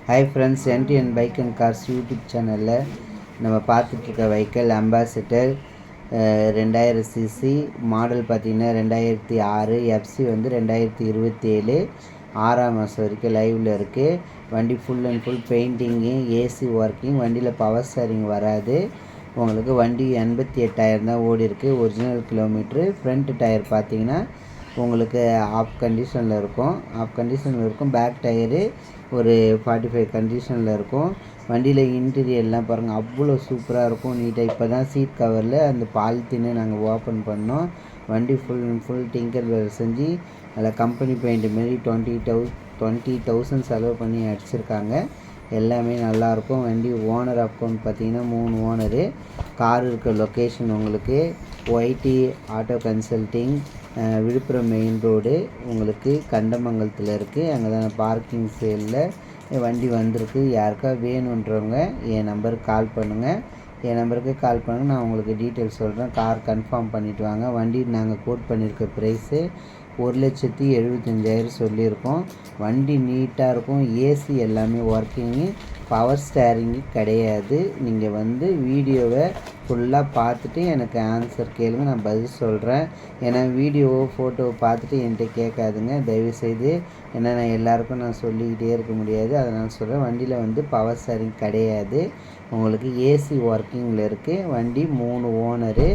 Hi friends, NTN bike and cars YouTube சேனலில் நம்ம பார்த்துட்ருக்க vehicle ambassador 2000 CC model பார்த்திங்கன்னா 2006, FC வந்து 2027 6ஆம் மாதம் வரைக்கும் லைவில் இருக்குது. வண்டி full and full painting, AC working. வண்டியில் பவர் ஸ்டேரிங் வராது. உங்களுக்கு வண்டி 88,000 தான் ஓடி இருக்குது. Original kilometre. ஃப்ரண்ட் டயர் பார்த்திங்கன்னா உங்களுக்கு ஆஃப் கண்டிஷனில் இருக்கும். பேக் டயரு ஒரு 45 கண்டிஷனில் இருக்கும். வண்டியில் இன்டீரியர்லாம் பாருங்கள், அவ்வளோ சூப்பராக இருக்கும், நீட்டாக. இப்போ தான் சீட் கவரில் அந்த பாலித்தீனை நாங்கள் ஓப்பன் பண்ணோம். வண்டி ஃபுல் அண்ட் ஃபுல் டிங்கர் வேலை செஞ்சு அதில் கம்பெனி பெயிண்ட் மாரி 20,000 செலவு பண்ணி அடிச்சிருக்காங்க. எல்லாமே நல்லாயிருக்கும். வண்டி ஓனர் அக்கௌண்ட் பார்த்திங்கன்னா 3 ஓனரு. கார் இருக்க லொக்கேஷன் உங்களுக்கு ஒய்டி auto consulting, Villupuram main road, உங்களுக்கு கண்டமங்கலத்தில் இருக்குது. அங்கே தான் பார்க்கிங் சேலில் வண்டி வந்திருக்கு. யாருக்கா வேணுன்றவங்க என் நம்பருக்கு கால் பண்ணுங்கள். நான் உங்களுக்கு டீட்டெயில்ஸ் சொல்கிறேன். கார் கன்ஃபார்ம் பண்ணிவிட்டு வாங்க. வண்டி நாங்கள் கோட் பண்ணியிருக்க ப்ரைஸு 1,75,000 சொல்லியிருக்கோம். வண்டி நீட்டாக இருக்கும். ஏசி எல்லாமே ஒர்க்கிங்கு. பவர் ஸ்டேரிங்கு கிடையாது. நீங்கள் வந்து வீடியோவை ஃபுல்லாக பார்த்துட்டு எனக்கு ஆன்சர் கேளுங்க, நான் பதில் சொல்கிறேன். ஏன்னா வீடியோவோ ஃபோட்டோவை பார்த்துட்டு என்கிட்ட கேட்காதுங்க தயவுசெய்து. ஏன்னா நான் சொல்லிக்கிட்டே இருக்க முடியாது, அதனால் சொல்கிறேன். வண்டியில் வந்து பவர் ஸ்டேரிங் கிடையாது. உங்களுக்கு ஏசி ஒர்க்கிங்கில் இருக்குது. வண்டி 3 ஓனரு,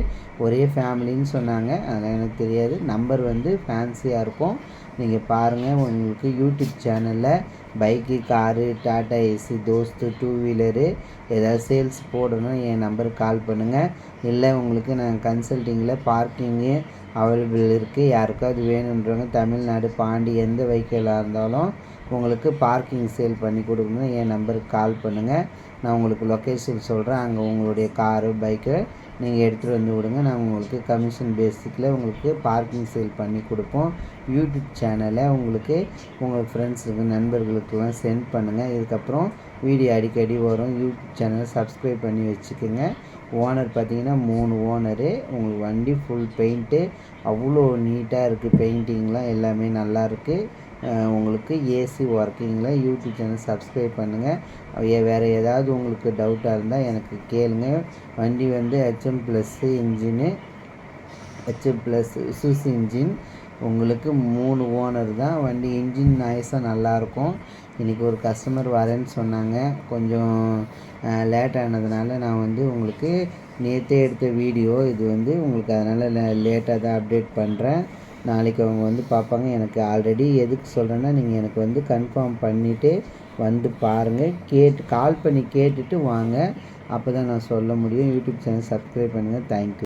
ஒரே ஃபேமிலின்னு சொன்னாங்க. அதெல்லாம் எனக்கு தெரியாது. நம்பர் வந்து ஃபேன்சியாக இருக்கும். நீங்கள் பாருங்கள். உங்களுக்கு யூடியூப் சேனலில் bike, car, Tata Ace, Dost, 2 wheeler ஏதாவது சேல்ஸ் போடணும், என் நம்பருக்கு கால் பண்ணுங்கள். இல்லை உங்களுக்கு நான் கன்சல்ட்டிங்கில் பார்க்கிங்கு அவைலபிள் இருக்குது. யாருக்காவது வேணுன்றவங்க தமிழ்நாடு, பாண்டி எந்த வெஹிக்கிளாக இருந்தாலும் உங்களுக்கு பார்க்கிங் சேல் பண்ணி கொடுக்கணும், என் நம்பருக்கு கால் பண்ணுங்கள். நான் உங்களுக்கு லொக்கேஷன் சொல்கிறேன். அங்கே உங்களுடைய காரு, பைக்கை நீங்கள் எடுத்துகிட்டு வந்து விடுங்க. நான் உங்களுக்கு கமிஷன் பேசிக்கில் உங்களுக்கு பார்க்கிங் சேல் பண்ணி கொடுப்போம். யூடியூப் சேனலை உங்களுக்கு உங்கள் ஃப்ரெண்ட்ஸுக்கு, நண்பர்களுக்கெல்லாம் சென்ட் பண்ணுங்கள். இதுக்கப்புறம் வீடியோ அடிக்கடி வரும். யூடியூப் சேனலை சப்ஸ்கிரைப் பண்ணி வச்சுக்கோங்க. ஓனர் பார்த்திங்கன்னா 3 ஓனரு. உங்களுக்கு வண்டி ஃபுல் பெயிண்ட்டு அவ்வளோ நீட்டாக இருக்குது. பெயிண்டிங்லாம் எல்லாமே நல்லாயிருக்கு. உங்களுக்கு ஏசி ஒர்க்கிங்கில். யூடியூப் சேனல் சப்ஸ்கிரைப் பண்ணுங்கள். வேறு ஏதாவது உங்களுக்கு டவுட்டாக இருந்தால் எனக்கு கேளுங்க. வண்டி வந்து HM+ engine, HM+ choose engine. உங்களுக்கு 3 ஓனர் தான். வண்டி இன்ஜின் நாய்ஸாக நல்லாயிருக்கும். இன்றைக்கி ஒரு கஸ்டமர் வரேன்னு சொன்னாங்க. கொஞ்சம் லேட் ஆனதுனால நான் வந்து உங்களுக்கு நேற்றே எடுத்த வீடியோ இது வந்து உங்களுக்கு, அதனால் லேட்டாக தான் அப்டேட் பண்ணுறேன். நாளைக்கு அவங்க வந்து பார்ப்பாங்க. எனக்கு ஆல்ரெடி எதுக்கு சொல்கிறேன்னா, நீங்கள் எனக்கு வந்து கன்ஃபார்ம் பண்ணிவிட்டு வந்து பாருங்கள். கால் பண்ணி கேட்டுட்டு வாங்க. அப்போ தான் நான் சொல்ல முடியும். யூடியூப் சேனல் சப்ஸ்கிரைப் பண்ணுங்கள். தேங்க்யூ.